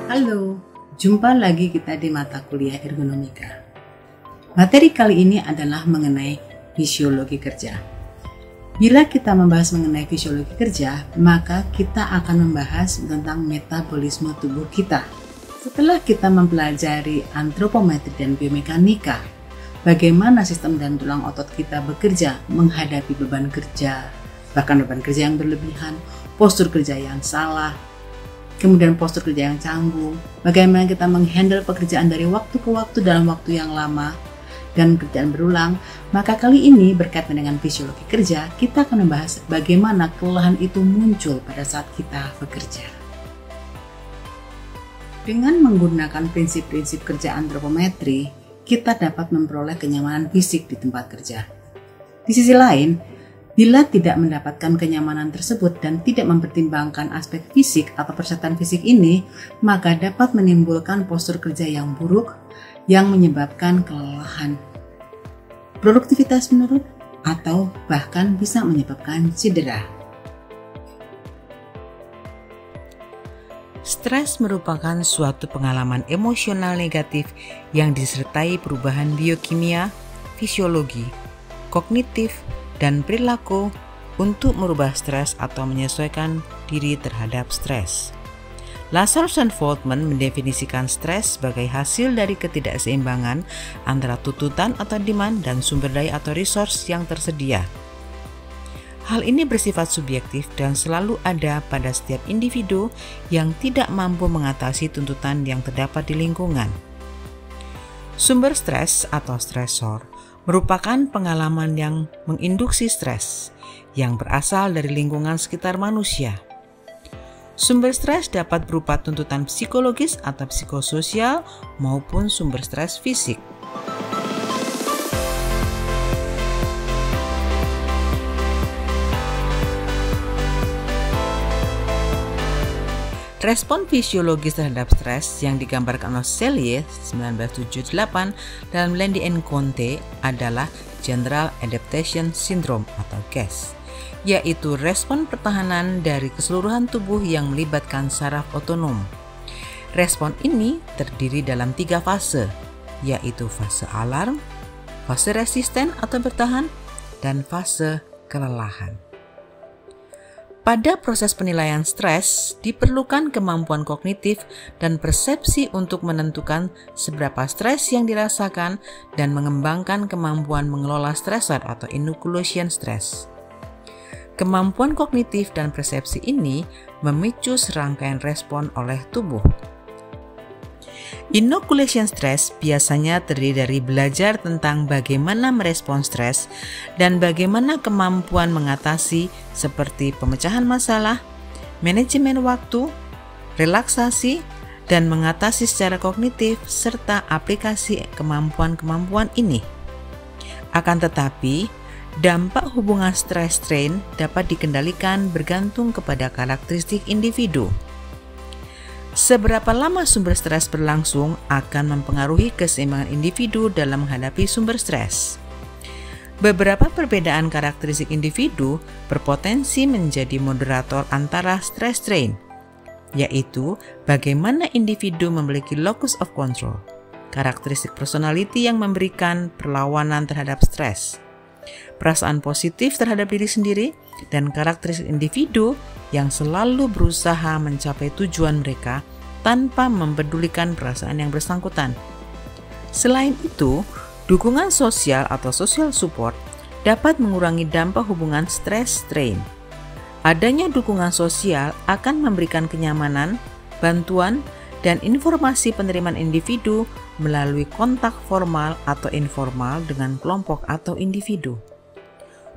Halo, jumpa lagi kita di mata kuliah ergonomika. Materi kali ini adalah mengenai fisiologi kerja. Bila kita membahas mengenai fisiologi kerja, maka kita akan membahas tentang metabolisme tubuh kita. Setelah kita mempelajari antropometri dan biomekanika, bagaimana sistem dan tulang otot kita bekerja menghadapi beban kerja, bahkan beban kerja yang berlebihan, postur kerja yang salah, kemudian postur kerja yang canggung, bagaimana kita menghandle pekerjaan dari waktu ke waktu dalam waktu yang lama, dan kerjaan berulang. Maka kali ini berkaitan dengan fisiologi kerja, kita akan membahas bagaimana kelelahan itu muncul pada saat kita bekerja. Dengan menggunakan prinsip-prinsip kerja antropometri, kita dapat memperoleh kenyamanan fisik di tempat kerja. Di sisi lain, bila tidak mendapatkan kenyamanan tersebut dan tidak mempertimbangkan aspek fisik atau persyaratan fisik ini, maka dapat menimbulkan postur kerja yang buruk yang menyebabkan kelelahan, produktivitas menurun, atau bahkan bisa menyebabkan cedera. Stres merupakan suatu pengalaman emosional negatif yang disertai perubahan biokimia, fisiologi, kognitif, dan perilaku untuk merubah stres atau menyesuaikan diri terhadap stres. Lazarus dan Voltman mendefinisikan stres sebagai hasil dari ketidakseimbangan antara tuntutan atau demand dan sumber daya atau resource yang tersedia. Hal ini bersifat subjektif dan selalu ada pada setiap individu yang tidak mampu mengatasi tuntutan yang terdapat di lingkungan. Sumber stres atau stresor merupakan pengalaman yang menginduksi stres yang berasal dari lingkungan sekitar manusia. Sumber stres dapat berupa tuntutan psikologis atau psikososial maupun sumber stres fisik. Respon fisiologis terhadap stres yang digambarkan oleh Selye 1978 dan Landy and Conte adalah General Adaptation Syndrome atau GAS, yaitu respon pertahanan dari keseluruhan tubuh yang melibatkan saraf otonom. Respon ini terdiri dalam 3 fase, yaitu fase alarm, fase resisten atau bertahan, dan fase kelelahan. Pada proses penilaian stres, diperlukan kemampuan kognitif dan persepsi untuk menentukan seberapa stres yang dirasakan dan mengembangkan kemampuan mengelola stresor atau inoculation stress. Kemampuan kognitif dan persepsi ini memicu serangkaian respon oleh tubuh. Inoculation stress biasanya terdiri dari belajar tentang bagaimana merespon stres dan bagaimana kemampuan mengatasi seperti pemecahan masalah, manajemen waktu, relaksasi, dan mengatasi secara kognitif serta aplikasi kemampuan-kemampuan ini. Akan tetapi, dampak hubungan stres-strain dapat dikendalikan bergantung kepada karakteristik individu. Seberapa lama sumber stres berlangsung akan mempengaruhi keseimbangan individu dalam menghadapi sumber stres. Beberapa perbedaan karakteristik individu berpotensi menjadi moderator antara stress strain, yaitu bagaimana individu memiliki locus of control, karakteristik personality yang memberikan perlawanan terhadap stres, perasaan positif terhadap diri sendiri, dan karakteristik individu yang selalu berusaha mencapai tujuan mereka tanpa mempedulikan perasaan yang bersangkutan. Selain itu, dukungan sosial atau social support dapat mengurangi dampak hubungan stress-strain. Adanya dukungan sosial akan memberikan kenyamanan, bantuan, dan informasi penerimaan individu melalui kontak formal atau informal dengan kelompok atau individu.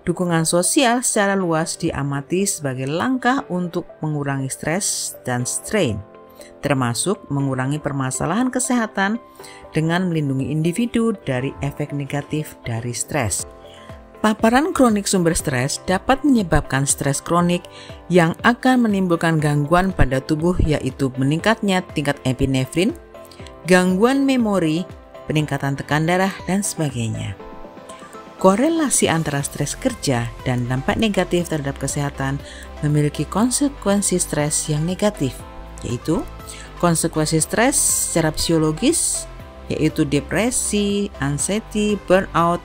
Dukungan sosial secara luas diamati sebagai langkah untuk mengurangi stres dan strain, termasuk mengurangi permasalahan kesehatan dengan melindungi individu dari efek negatif dari stres. Paparan kronik sumber stres dapat menyebabkan stres kronik yang akan menimbulkan gangguan pada tubuh, yaitu meningkatnya tingkat epinefrin, gangguan memori, peningkatan tekan darah, dan sebagainya. Korelasi antara stres kerja dan dampak negatif terhadap kesehatan memiliki konsekuensi stres yang negatif, yaitu Konsekuensi stres secara fisiologis yaitu depresi, anxiety, burnout,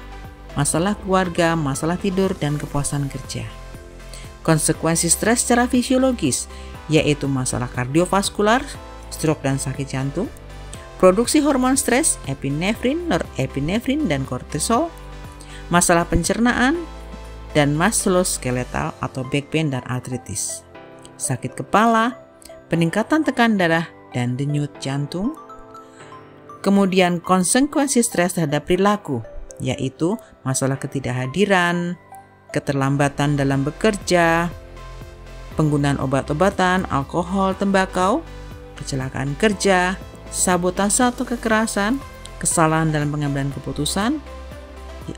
masalah keluarga, masalah tidur, dan kepuasan kerja. Konsekuensi stres secara fisiologis yaitu masalah kardiovaskular, stroke dan sakit jantung, produksi hormon stres, epinefrin, norepinefrin, dan kortisol, masalah pencernaan, dan muskuloskeletal atau back pain dan artritis, sakit kepala, peningkatan tekanan darah, dan denyut jantung. Kemudian konsekuensi stres terhadap perilaku, yaitu masalah ketidakhadiran, keterlambatan dalam bekerja, penggunaan obat-obatan, alkohol, tembakau, kecelakaan kerja, sabotase atau kekerasan, kesalahan dalam pengambilan keputusan,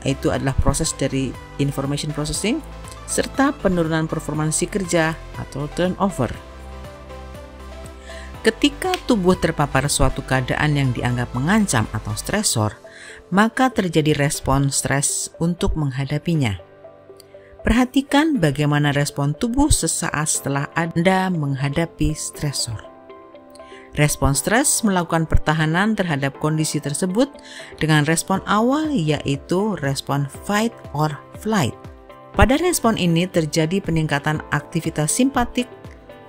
yaitu adalah proses dari information processing, serta penurunan performansi kerja atau turnover. Ketika tubuh terpapar suatu keadaan yang dianggap mengancam atau stresor, maka terjadi respon stres untuk menghadapinya. Perhatikan bagaimana respon tubuh sesaat setelah Anda menghadapi stresor. Respon stres melakukan pertahanan terhadap kondisi tersebut dengan respon awal yaitu respon fight or flight. Pada respon ini terjadi peningkatan aktivitas simpatik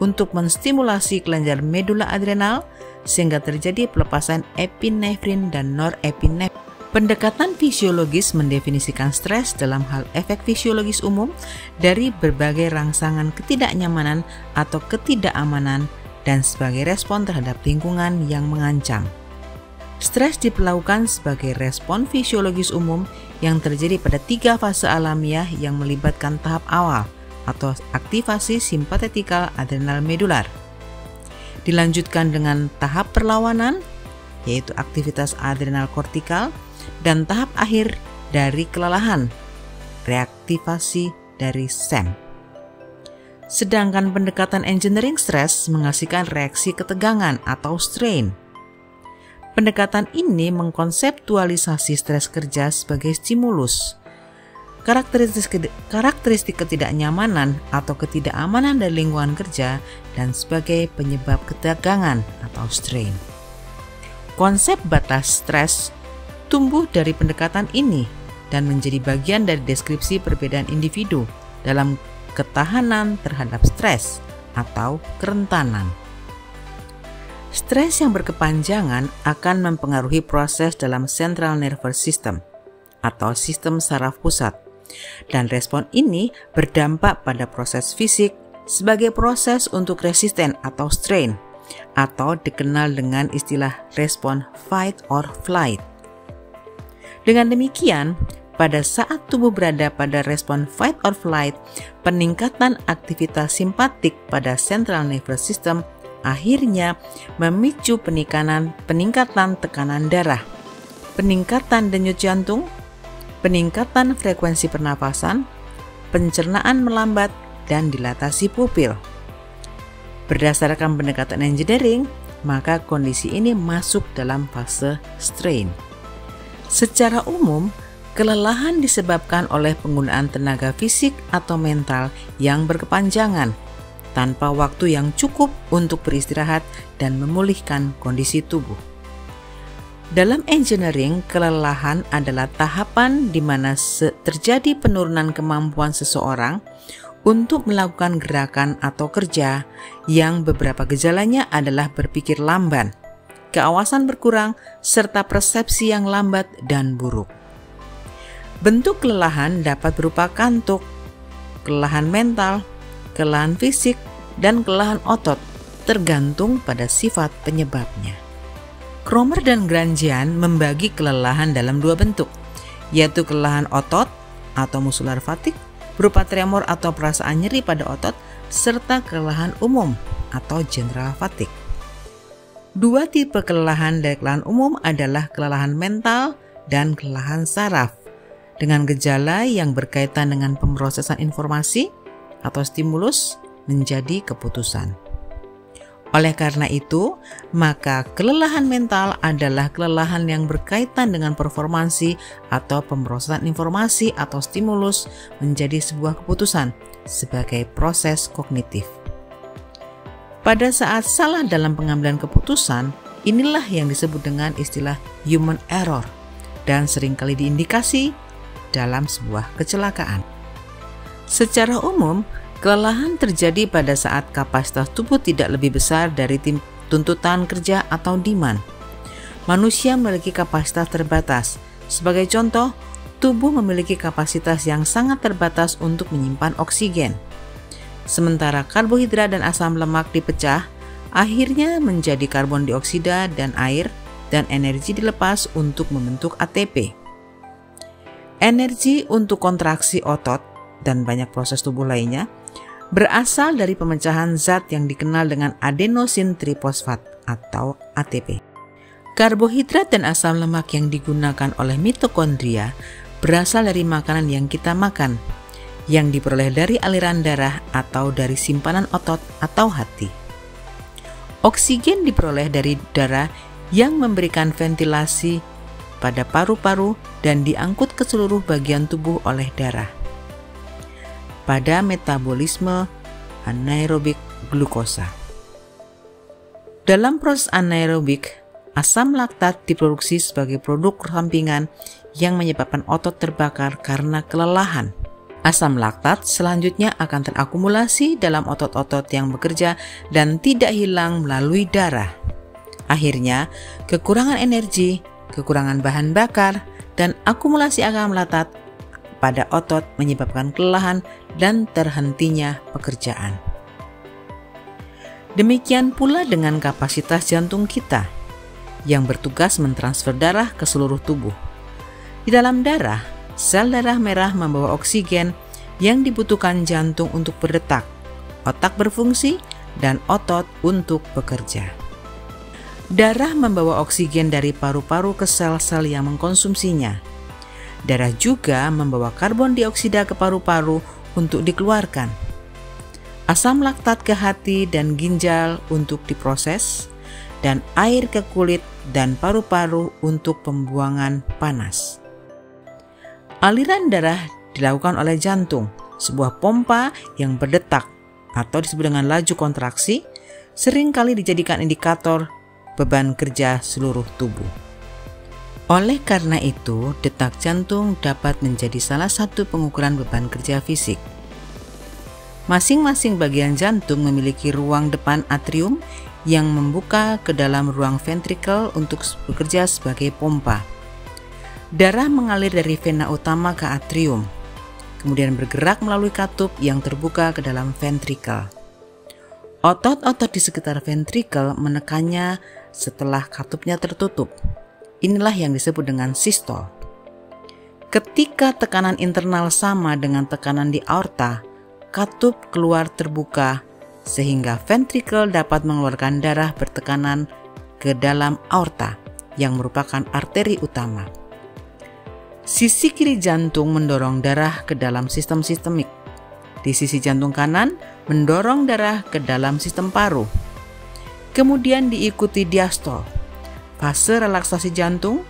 untuk menstimulasi kelenjar medula adrenal sehingga terjadi pelepasan epinefrin dan norepinefrin. Pendekatan fisiologis mendefinisikan stres dalam hal efek fisiologis umum dari berbagai rangsangan ketidaknyamanan atau ketidakamanan dan sebagai respon terhadap lingkungan yang mengancam. Stres diperlakukan sebagai respon fisiologis umum yang terjadi pada 3 fase alamiah yang melibatkan tahap awal atau aktivasi simpatetikal adrenal medular. Dilanjutkan dengan tahap perlawanan, yaitu aktivitas adrenal kortikal, dan tahap akhir dari kelelahan, reaktivasi dari SEM. Sedangkan pendekatan engineering stres menghasilkan reaksi ketegangan atau strain. Pendekatan ini mengkonseptualisasi stres kerja sebagai stimulus, karakteristik ketidaknyamanan atau ketidakamanan dari lingkungan kerja, dan sebagai penyebab ketegangan atau strain. Konsep batas stres tumbuh dari pendekatan ini dan menjadi bagian dari deskripsi perbedaan individu dalam ketahanan terhadap stres atau kerentanan. Stres yang berkepanjangan akan mempengaruhi proses dalam central nervous system atau sistem saraf pusat, dan respon ini berdampak pada proses fisik sebagai proses untuk resisten atau strain, atau dikenal dengan istilah respon fight or flight. Dengan demikian, pada saat tubuh berada pada respon fight or flight, peningkatan aktivitas simpatik pada central nervous system akhirnya memicu peningkatan tekanan darah, peningkatan denyut jantung, peningkatan frekuensi pernapasan, pencernaan melambat, dan dilatasi pupil. Berdasarkan pendekatan engineering, maka kondisi ini masuk dalam fase strain. Secara umum, kelelahan disebabkan oleh penggunaan tenaga fisik atau mental yang berkepanjangan, tanpa waktu yang cukup untuk beristirahat dan memulihkan kondisi tubuh. Dalam engineering, kelelahan adalah tahapan di mana terjadi penurunan kemampuan seseorang untuk melakukan gerakan atau kerja yang beberapa gejalanya adalah berpikir lamban, keawasan berkurang, serta persepsi yang lambat dan buruk. Bentuk kelelahan dapat berupa kantuk, kelelahan mental, kelelahan fisik, dan kelelahan otot, tergantung pada sifat penyebabnya. Kromer dan Granjian membagi kelelahan dalam 2 bentuk, yaitu kelelahan otot atau muscular fatigue berupa tremor atau perasaan nyeri pada otot, serta kelelahan umum atau general fatigue. 2 tipe kelelahan dari kelelahan umum adalah kelelahan mental dan kelelahan saraf, dengan gejala yang berkaitan dengan pemrosesan informasi atau stimulus menjadi keputusan. Oleh karena itu, maka kelelahan mental adalah kelelahan yang berkaitan dengan performansi atau pemrosesan informasi atau stimulus menjadi sebuah keputusan sebagai proses kognitif. Pada saat salah dalam pengambilan keputusan, inilah yang disebut dengan istilah human error dan seringkali diindikasi dalam sebuah kecelakaan. Secara umum, kelelahan terjadi pada saat kapasitas tubuh tidak lebih besar dari tuntutan kerja atau demand. Manusia memiliki kapasitas terbatas. Sebagai contoh, tubuh memiliki kapasitas yang sangat terbatas untuk menyimpan oksigen. Sementara karbohidrat dan asam lemak dipecah, akhirnya menjadi karbon dioksida dan air, dan energi dilepas untuk membentuk ATP. Energi untuk kontraksi otot dan banyak proses tubuh lainnya berasal dari pemecahan zat yang dikenal dengan adenosin trifosfat atau ATP. Karbohidrat dan asam lemak yang digunakan oleh mitokondria berasal dari makanan yang kita makan, yang diperoleh dari aliran darah atau dari simpanan otot atau hati. Oksigen diperoleh dari darah yang memberikan ventilasi pada paru-paru dan diangkut ke seluruh bagian tubuh oleh darah. Pada metabolisme anaerobik glukosa. Dalam proses anaerobik, asam laktat diproduksi sebagai produk sampingan yang menyebabkan otot terbakar karena kelelahan. Asam laktat selanjutnya akan terakumulasi dalam otot-otot yang bekerja dan tidak hilang melalui darah. Akhirnya, kekurangan energi, kekurangan bahan bakar, dan akumulasi asam laktat pada otot menyebabkan kelelahan dan terhentinya pekerjaan. Demikian pula dengan kapasitas jantung kita yang bertugas mentransfer darah ke seluruh tubuh. Di dalam darah, sel darah merah membawa oksigen yang dibutuhkan jantung untuk berdetak, otak berfungsi, dan otot untuk bekerja. Darah membawa oksigen dari paru-paru ke sel-sel yang mengkonsumsinya. Darah juga membawa karbon dioksida ke paru-paru untuk dikeluarkan. Asam laktat ke hati dan ginjal untuk diproses, dan air ke kulit dan paru-paru untuk pembuangan panas. Aliran darah dilakukan oleh jantung, sebuah pompa yang berdetak atau disebut dengan laju kontraksi, seringkali dijadikan indikator beban kerja seluruh tubuh. Oleh karena itu, detak jantung dapat menjadi salah satu pengukuran beban kerja fisik. Masing-masing bagian jantung memiliki ruang depan atrium yang membuka ke dalam ruang ventrikel untuk bekerja sebagai pompa. Darah mengalir dari vena utama ke atrium, kemudian bergerak melalui katup yang terbuka ke dalam ventrikel. Otot-otot di sekitar ventrikel menekannya setelah katupnya tertutup. Inilah yang disebut dengan sistol. Ketika tekanan internal sama dengan tekanan di aorta, katup keluar terbuka sehingga ventrikel dapat mengeluarkan darah bertekanan ke dalam aorta yang merupakan arteri utama. Sisi kiri jantung mendorong darah ke dalam sistem sistemik. Di sisi jantung kanan mendorong darah ke dalam sistem paru. Kemudian diikuti diastol, fase relaksasi jantung.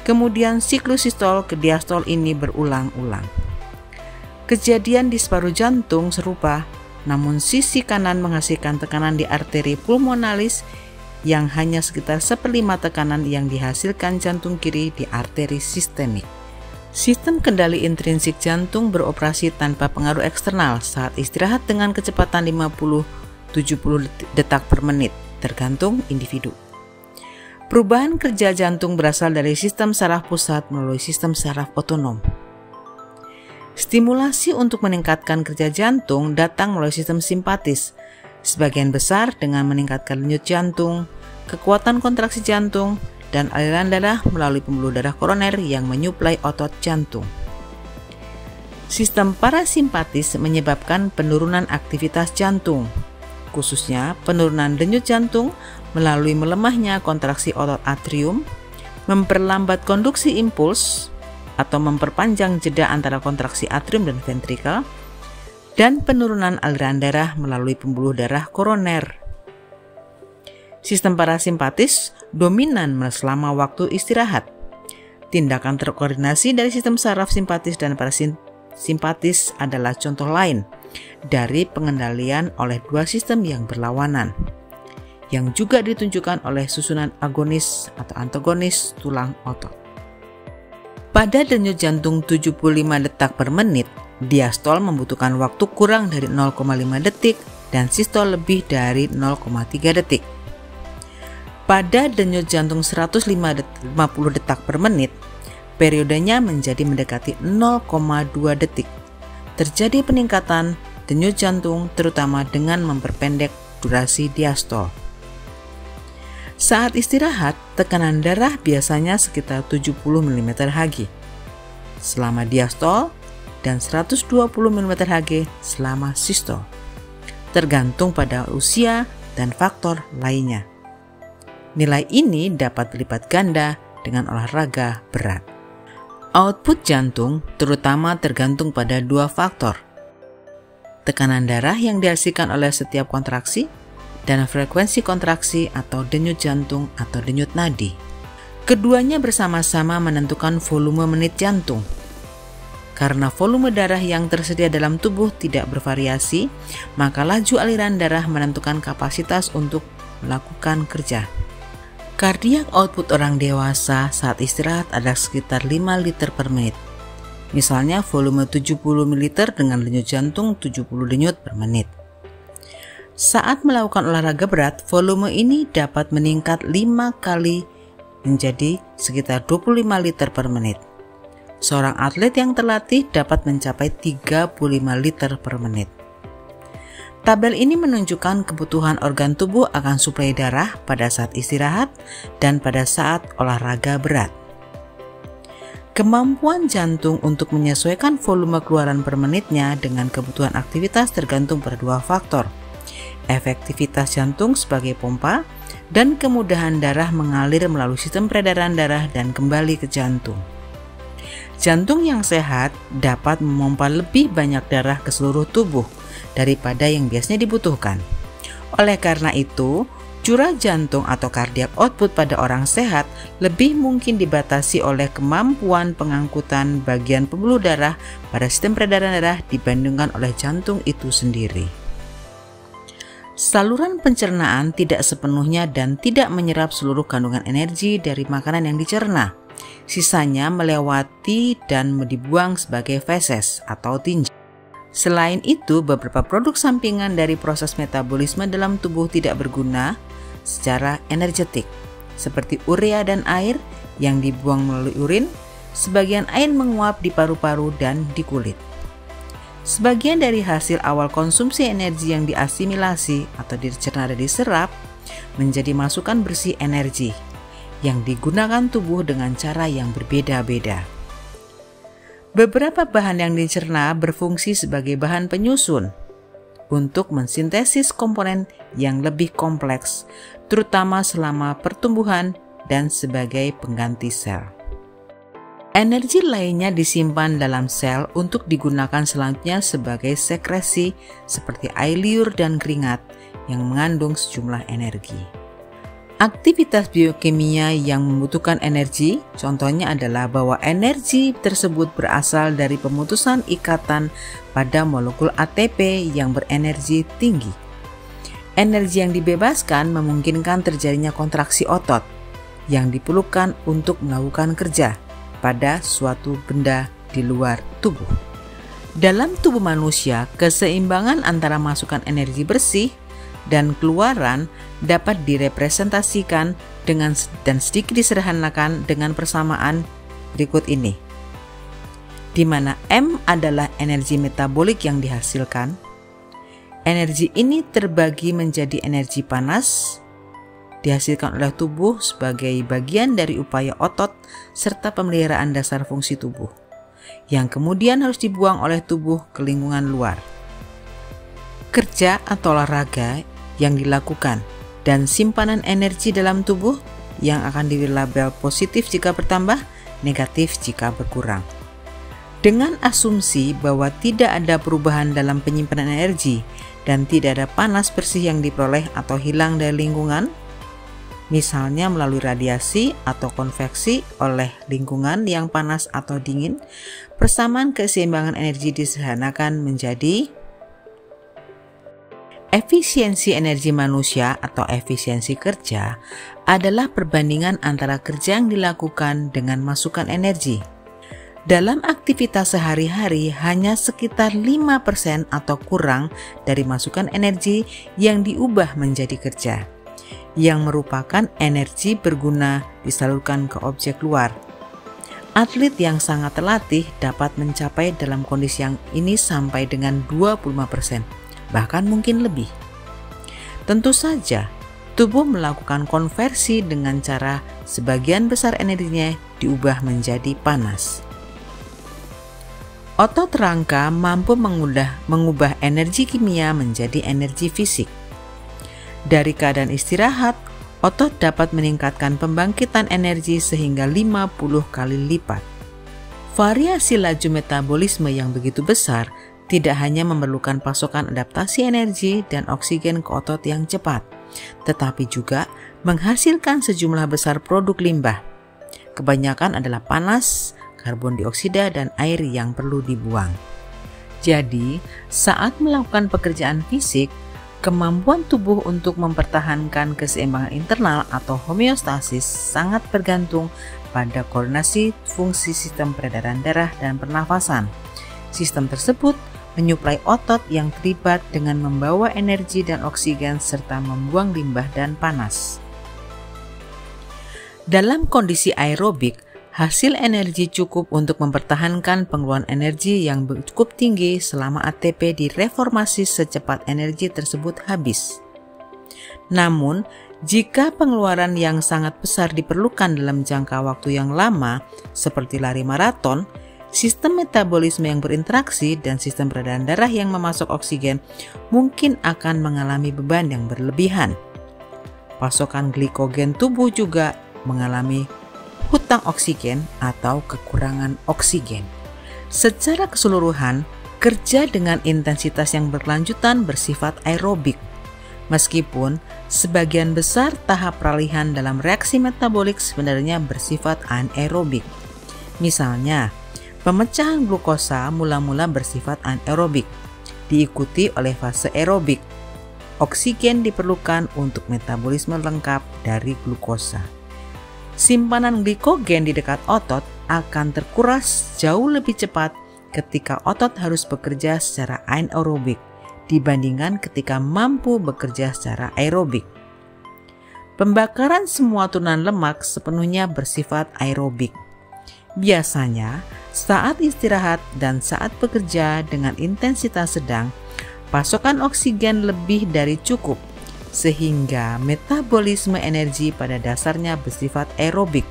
Kemudian siklus sistol ke diastol ini berulang-ulang. Kejadian di separuh jantung serupa, namun sisi kanan menghasilkan tekanan di arteri pulmonalis yang hanya sekitar 1/5 tekanan yang dihasilkan jantung kiri di arteri sistemik. Sistem kendali intrinsik jantung beroperasi tanpa pengaruh eksternal saat istirahat dengan kecepatan 50-70 detak per menit, tergantung individu. Perubahan kerja jantung berasal dari sistem saraf pusat melalui sistem saraf otonom. Stimulasi untuk meningkatkan kerja jantung datang melalui sistem simpatis, sebagian besar dengan meningkatkan denyut jantung, kekuatan kontraksi jantung, dan aliran darah melalui pembuluh darah koroner yang menyuplai otot jantung. Sistem parasimpatis menyebabkan penurunan aktivitas jantung, khususnya penurunan denyut jantung melalui melemahnya kontraksi otot atrium, memperlambat konduksi impuls atau memperpanjang jeda antara kontraksi atrium dan ventrikel, dan penurunan aliran darah melalui pembuluh darah koroner. Sistem parasimpatis dominan selama waktu istirahat. Tindakan terkoordinasi dari sistem saraf simpatis dan parasimpatis adalah contoh lain dari pengendalian oleh dua sistem yang berlawanan. yang juga ditunjukkan oleh susunan agonis atau antagonis tulang otot. Pada denyut jantung 75 detak per menit, diastol membutuhkan waktu kurang dari 0,5 detik dan sistol lebih dari 0,3 detik. Pada denyut jantung 150 detak per menit, periodenya menjadi mendekati 0,2 detik. Terjadi peningkatan denyut jantung terutama dengan memperpendek durasi diastol. Saat istirahat, tekanan darah biasanya sekitar 70 mm Hg selama diastol dan 120 mm Hg selama sistol, tergantung pada usia dan faktor lainnya. Nilai ini dapat berlipat ganda dengan olahraga berat. Output jantung terutama tergantung pada dua faktor: tekanan darah yang dihasilkan oleh setiap kontraksi dan frekuensi kontraksi atau denyut jantung atau denyut nadi. Keduanya bersama-sama menentukan volume menit jantung. Karena volume darah yang tersedia dalam tubuh tidak bervariasi, maka laju aliran darah menentukan kapasitas untuk melakukan kerja. Cardiac output orang dewasa saat istirahat adalah sekitar 5 liter per menit. Misalnya volume 70 ml dengan denyut jantung 70 denyut per menit. Saat melakukan olahraga berat, volume ini dapat meningkat 5 kali menjadi sekitar 25 liter per menit. Seorang atlet yang terlatih dapat mencapai 35 liter per menit. Tabel ini menunjukkan kebutuhan organ tubuh akan suplai darah pada saat istirahat dan pada saat olahraga berat. Kemampuan jantung untuk menyesuaikan volume keluaran per menitnya dengan kebutuhan aktivitas tergantung pada dua faktor: efektivitas jantung sebagai pompa dan kemudahan darah mengalir melalui sistem peredaran darah dan kembali ke jantung. Jantung yang sehat dapat memompa lebih banyak darah ke seluruh tubuh daripada yang biasanya dibutuhkan. Oleh karena itu, curah jantung atau cardiac output pada orang sehat lebih mungkin dibatasi oleh kemampuan pengangkutan bagian pembuluh darah pada sistem peredaran darah dibandingkan oleh jantung itu sendiri. Saluran pencernaan tidak sepenuhnya dan tidak menyerap seluruh kandungan energi dari makanan yang dicerna. Sisanya melewati dan dibuang sebagai feses atau tinja. Selain itu, beberapa produk sampingan dari proses metabolisme dalam tubuh tidak berguna secara energetik, seperti urea dan air yang dibuang melalui urin. Sebagian air menguap di paru-paru dan di kulit. Sebagian dari hasil awal konsumsi energi yang diasimilasi atau dicerna dan diserap menjadi masukan bersih energi yang digunakan tubuh dengan cara yang berbeda-beda. Beberapa bahan yang dicerna berfungsi sebagai bahan penyusun untuk mensintesis komponen yang lebih kompleks, terutama selama pertumbuhan dan sebagai pengganti sel. Energi lainnya disimpan dalam sel untuk digunakan selanjutnya sebagai sekresi seperti air liur dan keringat yang mengandung sejumlah energi. Aktivitas biokimia yang membutuhkan energi, contohnya adalah bahwa energi tersebut berasal dari pemutusan ikatan pada molekul ATP yang berenergi tinggi. Energi yang dibebaskan memungkinkan terjadinya kontraksi otot yang diperlukan untuk melakukan kerja pada suatu benda di luar tubuh. Dalam tubuh manusia, keseimbangan antara masukan energi bersih dan keluaran dapat direpresentasikan dengan dan sedikit disederhanakan dengan persamaan berikut ini, di mana M adalah energi metabolik yang dihasilkan. Energi ini terbagi menjadi energi panas, dihasilkan oleh tubuh sebagai bagian dari upaya otot serta pemeliharaan dasar fungsi tubuh, yang kemudian harus dibuang oleh tubuh ke lingkungan luar. Kerja atau olahraga yang dilakukan dan simpanan energi dalam tubuh yang akan dilabel positif jika bertambah, negatif jika berkurang. Dengan asumsi bahwa tidak ada perubahan dalam penyimpanan energi dan tidak ada panas bersih yang diperoleh atau hilang dari lingkungan, misalnya melalui radiasi atau konveksi oleh lingkungan yang panas atau dingin, persamaan keseimbangan energi disederhanakan menjadi Efisiensi energi manusia atau efisiensi kerja adalah perbandingan antara kerja yang dilakukan dengan masukan energi. Dalam aktivitas sehari-hari hanya sekitar 5% atau kurang dari masukan energi yang diubah menjadi kerja, yang merupakan energi berguna disalurkan ke objek luar. Atlet yang sangat terlatih dapat mencapai dalam kondisi yang ini sampai dengan 25%, bahkan mungkin lebih. Tentu saja, tubuh melakukan konversi dengan cara sebagian besar energinya diubah menjadi panas. Otot rangka mampu mengubah energi kimia menjadi energi fisik. Dari keadaan istirahat, otot dapat meningkatkan pembangkitan energi sehingga 50 kali lipat. Variasi laju metabolisme yang begitu besar tidak hanya memerlukan pasokan adaptasi energi dan oksigen ke otot yang cepat, tetapi juga menghasilkan sejumlah besar produk limbah. Kebanyakan adalah panas, karbon dioksida, dan air yang perlu dibuang. Jadi, saat melakukan pekerjaan fisik, kemampuan tubuh untuk mempertahankan keseimbangan internal atau homeostasis sangat bergantung pada koordinasi fungsi sistem peredaran darah dan pernafasan. Sistem tersebut menyuplai otot yang terlibat dengan membawa energi dan oksigen serta membuang limbah dan panas. Dalam kondisi aerobik, hasil energi cukup untuk mempertahankan pengeluaran energi yang cukup tinggi selama ATP direformasi secepat energi tersebut habis. Namun, jika pengeluaran yang sangat besar diperlukan dalam jangka waktu yang lama, seperti lari maraton, sistem metabolisme yang berinteraksi dan sistem peredaran darah yang memasok oksigen mungkin akan mengalami beban yang berlebihan. Pasokan glikogen tubuh juga mengalami hutang oksigen atau kekurangan oksigen. Secara keseluruhan, kerja dengan intensitas yang berkelanjutan bersifat aerobik. Meskipun sebagian besar tahap peralihan dalam reaksi metabolik sebenarnya bersifat anaerobik. Misalnya, pemecahan glukosa mula-mula bersifat anaerobik, diikuti oleh fase aerobik. Oksigen diperlukan untuk metabolisme lengkap dari glukosa. Simpanan glikogen di dekat otot akan terkuras jauh lebih cepat ketika otot harus bekerja secara anaerobik dibandingkan ketika mampu bekerja secara aerobik. Pembakaran semua turunan lemak sepenuhnya bersifat aerobik. Biasanya, saat istirahat dan saat bekerja dengan intensitas sedang, pasokan oksigen lebih dari cukup, sehingga metabolisme energi pada dasarnya bersifat aerobik.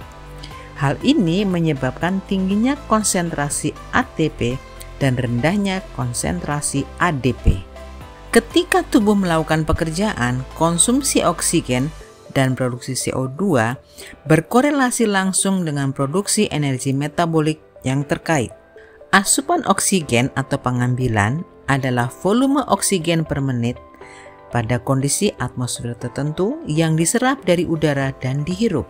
Hal ini menyebabkan tingginya konsentrasi ATP dan rendahnya konsentrasi ADP. Ketika tubuh melakukan pekerjaan, konsumsi oksigen dan produksi CO2 berkorelasi langsung dengan produksi energi metabolik yang terkait. Asupan oksigen atau pengambilan adalah volume oksigen per menit pada kondisi atmosfer tertentu yang diserap dari udara dan dihirup.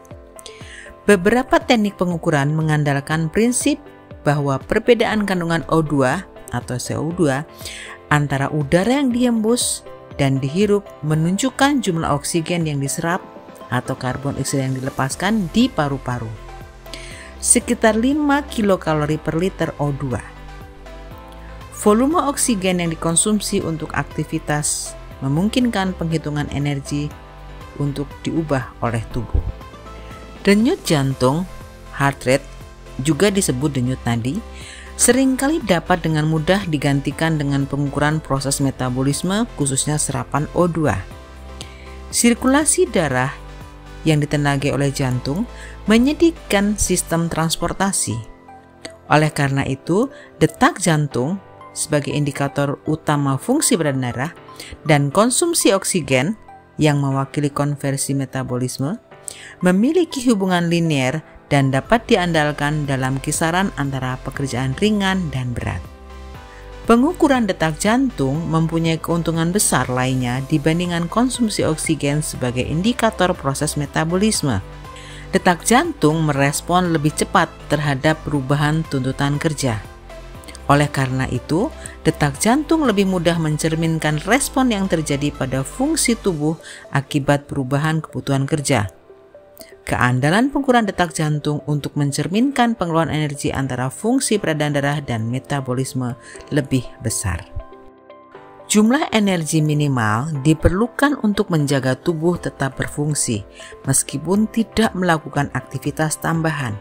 Beberapa teknik pengukuran mengandalkan prinsip bahwa perbedaan kandungan O2 atau CO2 antara udara yang dihembus dan dihirup menunjukkan jumlah oksigen yang diserap atau karbon dioksida yang dilepaskan di paru-paru. Sekitar 5 kilokalori per liter O2. Volume oksigen yang dikonsumsi untuk aktivitas memungkinkan penghitungan energi untuk diubah oleh tubuh. Denyut jantung, heart rate, juga disebut denyut nadi, seringkali dapat dengan mudah digantikan dengan pengukuran proses metabolisme khususnya serapan O2. Sirkulasi darah yang ditenagai oleh jantung menyediakan sistem transportasi. Oleh karena itu, detak jantung sebagai indikator utama fungsi peredaran darah dan konsumsi oksigen yang mewakili konversi metabolisme memiliki hubungan linear dan dapat diandalkan dalam kisaran antara pekerjaan ringan dan berat. Pengukuran detak jantung mempunyai keuntungan besar lainnya dibandingkan konsumsi oksigen sebagai indikator proses metabolisme. Detak jantung merespon lebih cepat terhadap perubahan tuntutan kerja. Oleh karena itu, detak jantung lebih mudah mencerminkan respon yang terjadi pada fungsi tubuh akibat perubahan kebutuhan kerja. Keandalan pengukuran detak jantung untuk mencerminkan pengeluaran energi antara fungsi peredaran darah dan metabolisme lebih besar. Jumlah energi minimal diperlukan untuk menjaga tubuh tetap berfungsi, meskipun tidak melakukan aktivitas tambahan.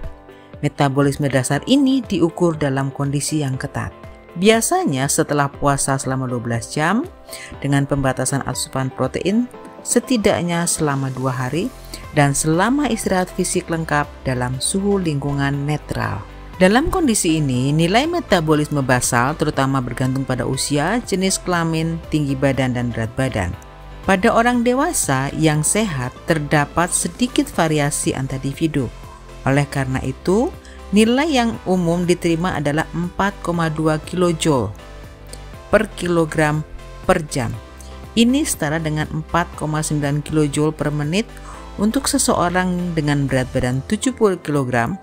Metabolisme dasar ini diukur dalam kondisi yang ketat. Biasanya setelah puasa selama 12 jam, dengan pembatasan asupan protein setidaknya selama 2 hari, dan selama istirahat fisik lengkap dalam suhu lingkungan netral. Dalam kondisi ini, nilai metabolisme basal terutama bergantung pada usia, jenis kelamin, tinggi badan, dan berat badan. Pada orang dewasa yang sehat, terdapat sedikit variasi antar individu. Oleh karena itu, nilai yang umum diterima adalah 4,2 kJ per kilogram per jam. Ini setara dengan 4,9 kJ per menit untuk seseorang dengan berat badan 70 kg,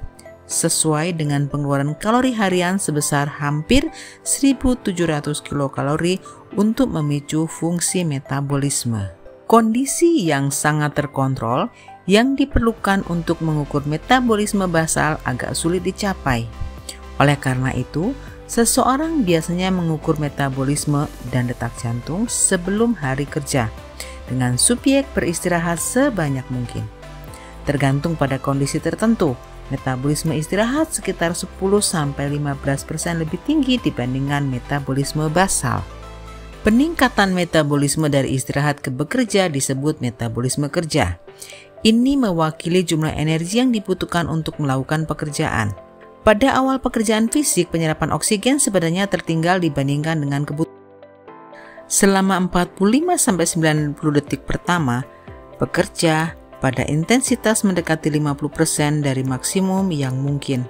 sesuai dengan pengeluaran kalori harian sebesar hampir 1.700 kilokalori untuk memicu fungsi metabolisme. Kondisi yang sangat terkontrol yang diperlukan untuk mengukur metabolisme basal agak sulit dicapai. Oleh karena itu, seseorang biasanya mengukur metabolisme dan detak jantung sebelum hari kerja, dengan subjek beristirahat sebanyak mungkin. Tergantung pada kondisi tertentu, metabolisme istirahat sekitar 10-15% lebih tinggi dibandingkan metabolisme basal. Peningkatan metabolisme dari istirahat ke bekerja disebut metabolisme kerja. Ini mewakili jumlah energi yang dibutuhkan untuk melakukan pekerjaan. Pada awal pekerjaan fisik, penyerapan oksigen sebenarnya tertinggal dibandingkan dengan kebutuhan. Selama 45-90 detik pertama, bekerja pada intensitas mendekati 50% dari maksimum yang mungkin.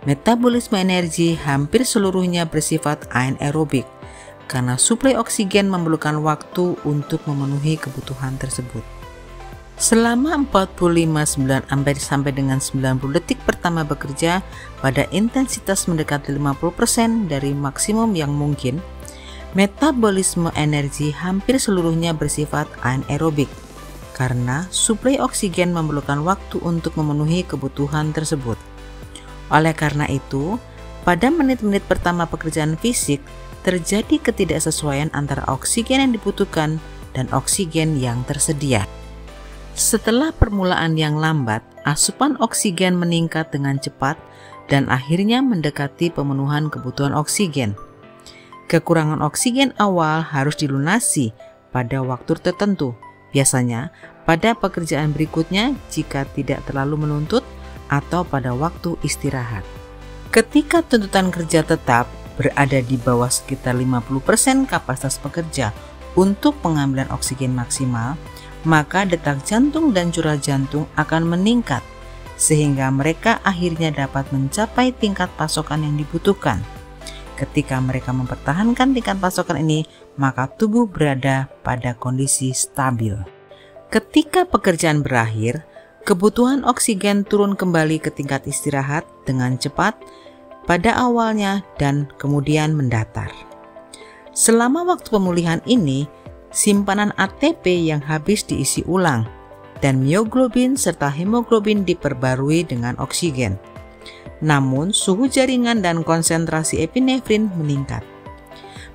Metabolisme energi hampir seluruhnya bersifat anaerobik, karena suplai oksigen memerlukan waktu untuk memenuhi kebutuhan tersebut. Selama 45 sampai dengan 90 detik pertama bekerja pada intensitas mendekati 50% dari maksimum yang mungkin, metabolisme energi hampir seluruhnya bersifat anaerobik, karena suplai oksigen memerlukan waktu untuk memenuhi kebutuhan tersebut. Oleh karena itu, pada menit-menit pertama pekerjaan fisik, terjadi ketidaksesuaian antara oksigen yang dibutuhkan dan oksigen yang tersedia. Setelah permulaan yang lambat, asupan oksigen meningkat dengan cepat dan akhirnya mendekati pemenuhan kebutuhan oksigen. Kekurangan oksigen awal harus dilunasi pada waktu tertentu, biasanya pada pekerjaan berikutnya jika tidak terlalu menuntut atau pada waktu istirahat. Ketika tuntutan kerja tetap berada di bawah sekitar 50% kapasitas pekerja untuk pengambilan oksigen maksimal, maka detak jantung dan curah jantung akan meningkat sehingga mereka akhirnya dapat mencapai tingkat pasokan yang dibutuhkan. Ketika mereka mempertahankan tingkat pasokan ini, maka tubuh berada pada kondisi stabil. Ketika pekerjaan berakhir, kebutuhan oksigen turun kembali ke tingkat istirahat dengan cepat pada awalnya dan kemudian mendatar. Selama waktu pemulihan ini, simpanan ATP yang habis diisi ulang dan mioglobin serta hemoglobin diperbarui dengan oksigen. Namun, suhu jaringan dan konsentrasi epinefrin meningkat.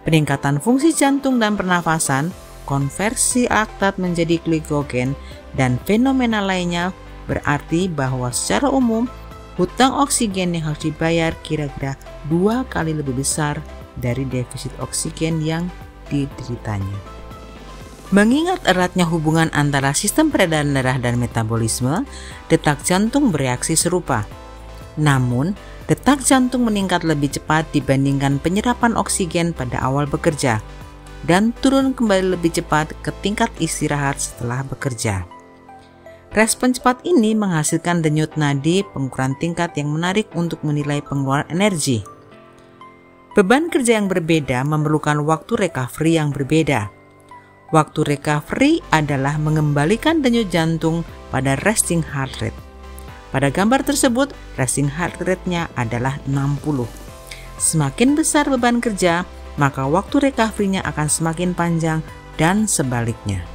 Peningkatan fungsi jantung dan pernafasan, konversi laktat menjadi glikogen, dan fenomena lainnya berarti bahwa secara umum hutang oksigen yang harus dibayar kira-kira 2 kali lebih besar dari defisit oksigen yang dideritanya. Mengingat eratnya hubungan antara sistem peredaran darah dan metabolisme, detak jantung bereaksi serupa. Namun, detak jantung meningkat lebih cepat dibandingkan penyerapan oksigen pada awal bekerja dan turun kembali lebih cepat ke tingkat istirahat setelah bekerja. Respon cepat ini menghasilkan denyut nadi pengukuran tingkat yang menarik untuk menilai pengeluaran energi. Beban kerja yang berbeda memerlukan waktu recovery yang berbeda. Waktu recovery adalah mengembalikan denyut jantung pada resting heart rate. Pada gambar tersebut, resting heart rate-nya adalah 60. Semakin besar beban kerja, maka waktu recovery-nya akan semakin panjang dan sebaliknya.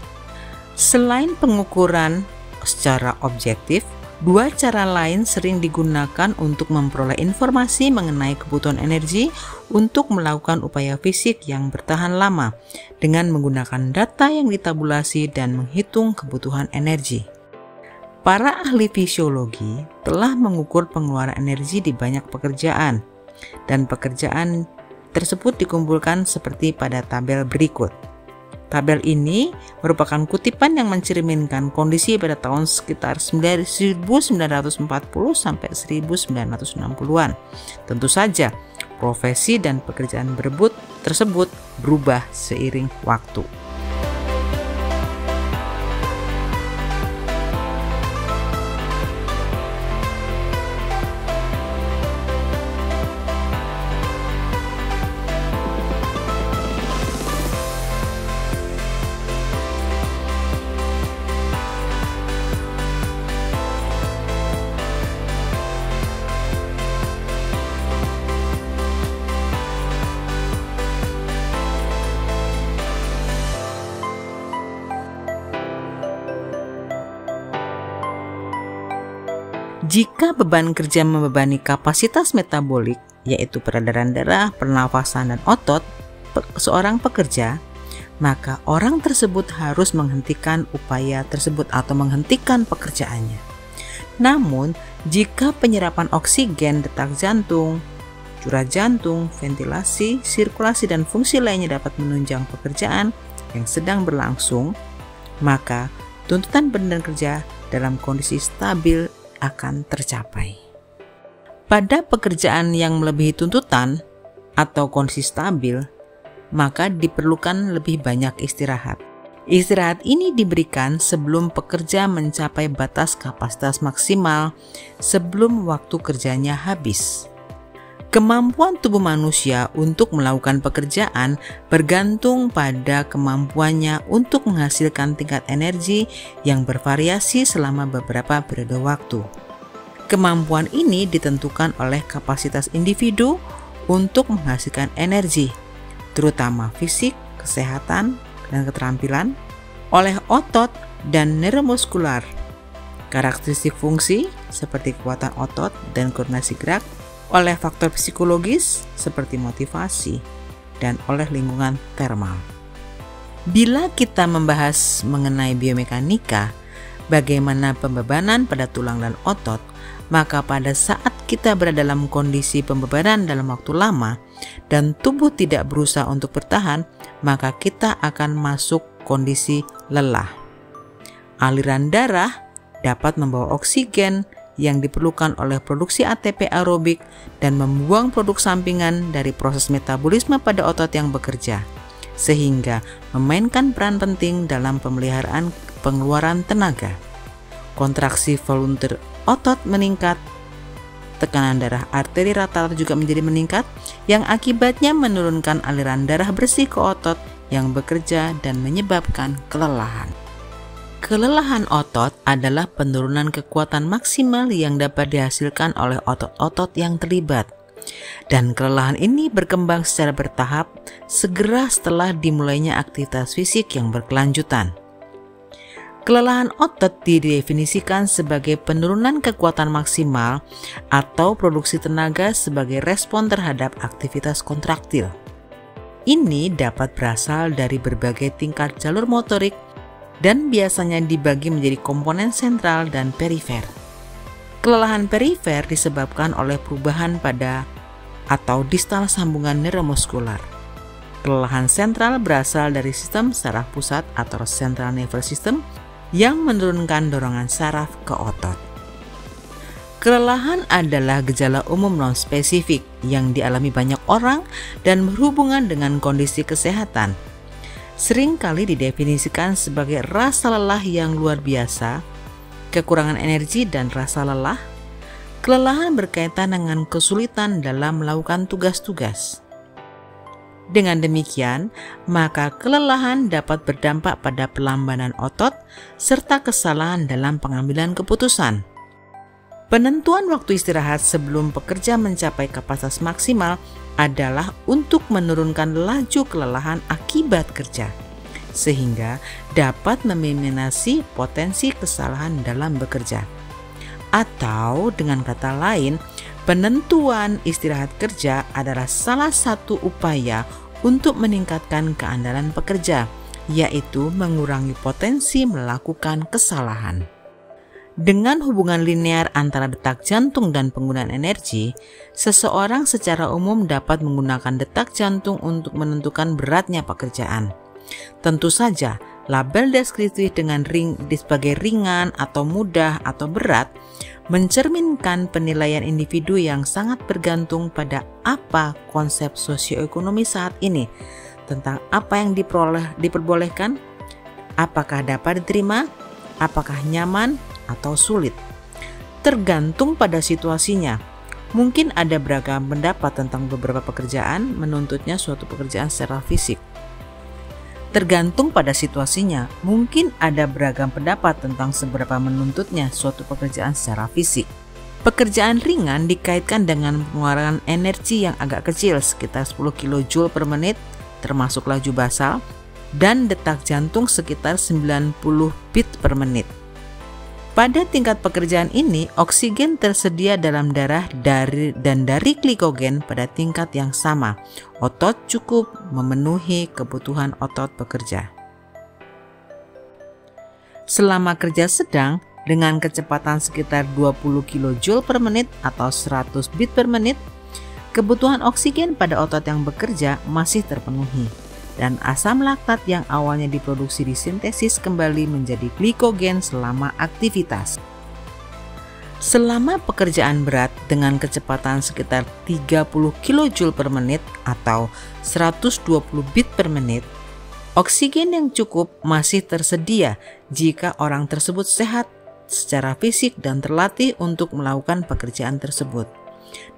Selain pengukuran secara objektif, dua cara lain sering digunakan untuk memperoleh informasi mengenai kebutuhan energi untuk melakukan upaya fisik yang bertahan lama dengan menggunakan data yang ditabulasi dan menghitung kebutuhan energi. Para ahli fisiologi telah mengukur pengeluaran energi di banyak pekerjaan, dan pekerjaan tersebut dikumpulkan seperti pada tabel berikut. Tabel ini merupakan kutipan yang mencerminkan kondisi pada tahun sekitar 1940 sampai 1960-an. Tentu saja, profesi dan pekerjaan berebut tersebut berubah seiring waktu. Jika beban kerja membebani kapasitas metabolik, yaitu peredaran darah, pernafasan, dan otot seorang pekerja, maka orang tersebut harus menghentikan upaya tersebut atau menghentikan pekerjaannya. Namun, jika penyerapan oksigen, detak jantung, curah jantung, ventilasi, sirkulasi, dan fungsi lainnya dapat menunjang pekerjaan yang sedang berlangsung, maka tuntutan badan kerja dalam kondisi stabil akan tercapai. Pada pekerjaan yang melebihi tuntutan atau kondisi stabil, maka diperlukan lebih banyak istirahat. Istirahat ini diberikan sebelum pekerja mencapai batas kapasitas maksimal sebelum waktu kerjanya habis. Kemampuan tubuh manusia untuk melakukan pekerjaan bergantung pada kemampuannya untuk menghasilkan tingkat energi yang bervariasi selama beberapa periode waktu. Kemampuan ini ditentukan oleh kapasitas individu untuk menghasilkan energi, terutama fisik, kesehatan, dan keterampilan, oleh otot dan neuromuskular, karakteristik fungsi seperti kekuatan otot dan koordinasi gerak, oleh faktor psikologis seperti motivasi, dan oleh lingkungan termal. Bila kita membahas mengenai biomekanika, bagaimana pembebanan pada tulang dan otot, maka pada saat kita berada dalam kondisi pembebanan dalam waktu lama dan tubuh tidak berusaha untuk bertahan, maka kita akan masuk kondisi lelah. Aliran darah dapat membawa oksigen yang diperlukan oleh produksi ATP aerobik dan membuang produk sampingan dari proses metabolisme pada otot yang bekerja, sehingga memainkan peran penting dalam pemeliharaan pengeluaran tenaga. Kontraksi volunteer otot meningkat, tekanan darah arteri rata-rata juga menjadi meningkat, yang akibatnya menurunkan aliran darah bersih ke otot yang bekerja dan menyebabkan kelelahan. Kelelahan otot adalah penurunan kekuatan maksimal yang dapat dihasilkan oleh otot-otot yang terlibat. Dan kelelahan ini berkembang secara bertahap segera setelah dimulainya aktivitas fisik yang berkelanjutan. Kelelahan otot didefinisikan sebagai penurunan kekuatan maksimal atau produksi tenaga sebagai respon terhadap aktivitas kontraktil. Ini dapat berasal dari berbagai tingkat jalur motorik dan biasanya dibagi menjadi komponen sentral dan perifer. Kelelahan perifer disebabkan oleh perubahan pada atau distal sambungan neuromuskular. Kelelahan sentral berasal dari sistem saraf pusat atau central nervous system yang menurunkan dorongan saraf ke otot. Kelelahan adalah gejala umum non-spesifik yang dialami banyak orang dan berhubungan dengan kondisi kesehatan. Sering kali didefinisikan sebagai rasa lelah yang luar biasa, kekurangan energi dan rasa lelah. Kelelahan berkaitan dengan kesulitan dalam melakukan tugas-tugas. Dengan demikian, maka kelelahan dapat berdampak pada pelambanan otot serta kesalahan dalam pengambilan keputusan. Penentuan waktu istirahat sebelum pekerja mencapai kapasitas maksimal adalah untuk menurunkan laju kelelahan akibat kerja, sehingga dapat meminimalisasi potensi kesalahan dalam bekerja. Atau dengan kata lain, penentuan istirahat kerja adalah salah satu upaya untuk meningkatkan keandalan pekerja, yaitu mengurangi potensi melakukan kesalahan. Dengan hubungan linear antara detak jantung dan penggunaan energi, seseorang secara umum dapat menggunakan detak jantung untuk menentukan beratnya pekerjaan. Tentu saja, label deskriptif dengan sebagai ringan atau mudah atau berat mencerminkan penilaian individu yang sangat bergantung pada apa konsep sosioekonomi saat ini tentang apa yang diperbolehkan, apakah dapat diterima, apakah nyaman atau sulit. Tergantung pada situasinya. Mungkin ada beragam pendapat tentang beberapa pekerjaan menuntutnya suatu pekerjaan secara fisik. Tergantung pada situasinya, mungkin ada beragam pendapat tentang seberapa menuntutnya suatu pekerjaan secara fisik. Pekerjaan ringan dikaitkan dengan pengeluaran energi yang agak kecil, sekitar 10 kJ per menit, termasuk laju basal, dan detak jantung sekitar 90 beat per menit. Pada tingkat pekerjaan ini, oksigen tersedia dalam darah dari glikogen pada tingkat yang sama. Otot cukup memenuhi kebutuhan otot bekerja. Selama kerja sedang, dengan kecepatan sekitar 20 kJ per menit atau 100 beat per menit, kebutuhan oksigen pada otot yang bekerja masih terpenuhi. Dan asam laktat yang awalnya diproduksi disintesis kembali menjadi glikogen selama aktivitas. Selama pekerjaan berat dengan kecepatan sekitar 30 kJ per menit atau 120 beat per menit, oksigen yang cukup masih tersedia jika orang tersebut sehat secara fisik dan terlatih untuk melakukan pekerjaan tersebut.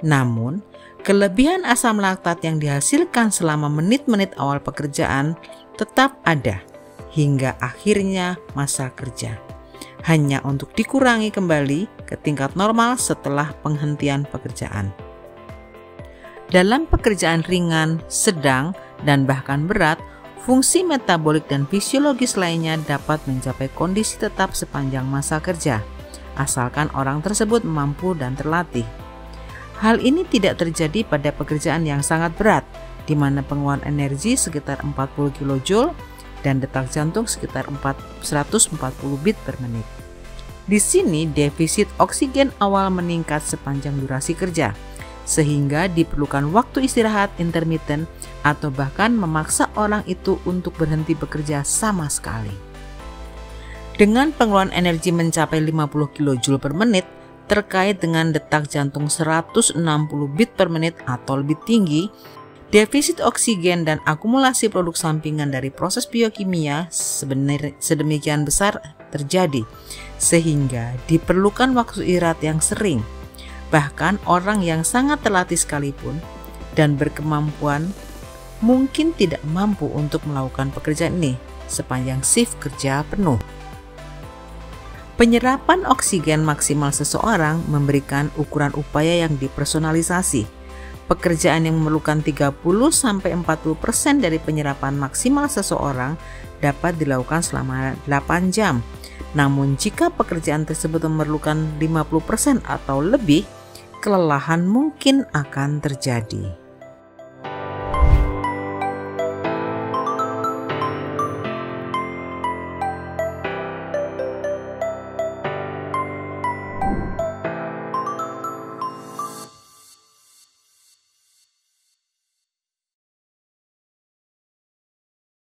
Namun, kelebihan asam laktat yang dihasilkan selama menit-menit awal pekerjaan tetap ada hingga akhirnya masa kerja, hanya untuk dikurangi kembali ke tingkat normal setelah penghentian pekerjaan. Dalam pekerjaan ringan, sedang, dan bahkan berat, fungsi metabolik dan fisiologis lainnya dapat mencapai kondisi tetap sepanjang masa kerja, asalkan orang tersebut mampu dan terlatih. Hal ini tidak terjadi pada pekerjaan yang sangat berat, di mana pengeluaran energi sekitar 40 kJ dan detak jantung sekitar 140 beat per menit. Di sini defisit oksigen awal meningkat sepanjang durasi kerja, sehingga diperlukan waktu istirahat intermiten atau bahkan memaksa orang itu untuk berhenti bekerja sama sekali. Dengan pengeluaran energi mencapai 50 kJ per menit, terkait dengan detak jantung 160 beat per menit atau lebih tinggi, defisit oksigen dan akumulasi produk sampingan dari proses biokimia sedemikian besar terjadi, sehingga diperlukan waktu istirahat yang sering. Bahkan orang yang sangat terlatih sekalipun dan berkemampuan mungkin tidak mampu untuk melakukan pekerjaan ini sepanjang shift kerja penuh. Penyerapan oksigen maksimal seseorang memberikan ukuran upaya yang dipersonalisasi. Pekerjaan yang memerlukan 30-40% dari penyerapan maksimal seseorang dapat dilakukan selama 8 jam. Namun jika pekerjaan tersebut memerlukan 50% atau lebih, kelelahan mungkin akan terjadi.